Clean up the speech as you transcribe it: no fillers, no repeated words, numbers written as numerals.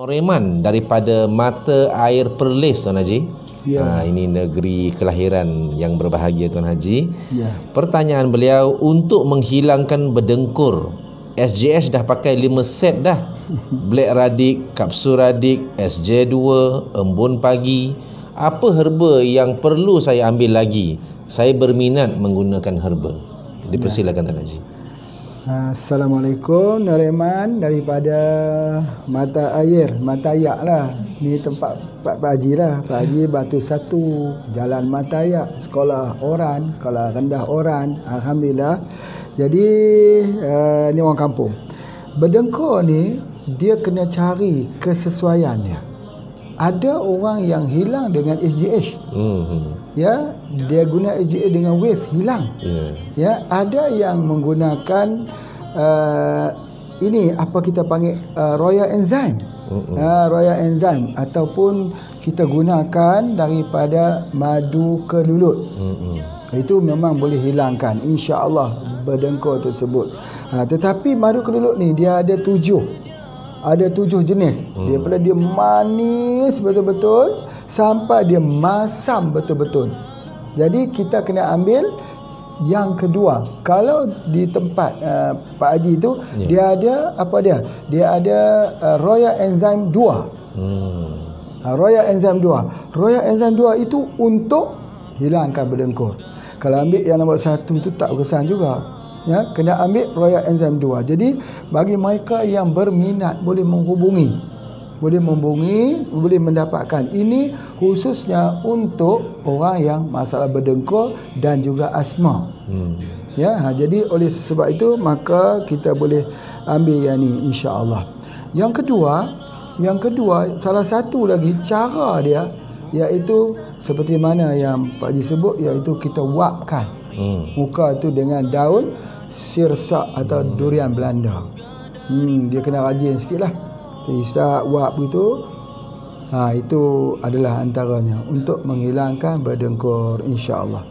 Noreman daripada Mata Air Perlis, Tuan Haji. Ya. Ini negeri kelahiran yang berbahagia, Tuan Haji. Ya. Pertanyaan beliau, untuk menghilangkan berdengkur, SJH dah pakai 5 set dah. Black Radik, Kapsul Radik, SJ2, Embun Pagi. Apa herba yang perlu saya ambil lagi? Saya berminat menggunakan herba. Dipersilakan, Tuan Haji. Assalamualaikum, Noreman daripada Mata Air lah. Ni tempat Pak Haji lah. Pak Haji Batu 1, Jalan Mata Air, Sekolah Oran, Sekolah Rendah Oran. Alhamdulillah. Jadi ni orang kampung. Berdengkur ni dia kena cari kesesuaiannya. Ada orang yang hilang dengan SGH. Ya, dia guna SGH dengan wave, hilang. Ya, ada yang menggunakan ini apa kita panggil Royal Enzyme. Royal Enzyme ataupun kita gunakan daripada madu kelulut. Itu memang boleh hilangkan, insya-Allah, berdengkur tersebut. Tetapi madu kelulut ni dia ada 7 jenis. Daripada dia manis betul-betul sampai dia masam betul-betul. Jadi kita kena ambil yang kedua. Kalau di tempat Pak Haji tu, dia ada apa dia? Dia ada Royal Enzyme 2. Royal Enzyme 2. Royal Enzyme 2 itu untuk hilangkan berdengkur. Kalau ambil yang nombor 1 tu tak berkesan juga. Ya, kena ambil Royal Enzyme 2. Jadi bagi mereka yang berminat boleh menghubungi, boleh mendapatkan. Ini khususnya untuk orang yang masalah berdengkur dan juga asma. Ya, jadi oleh sebab itu maka kita boleh ambil yang ni, insya-Allah. Yang kedua salah satu lagi cara dia, iaitu seperti mana yang Pak Haji sebut, iaitu kita wapkan muka tu dengan daun sirsak atau durian Belanda. Dia kena rajin sikit lah. Isap, wap gitu. Itu adalah antaranya untuk menghilangkan berdengkur, insya-Allah.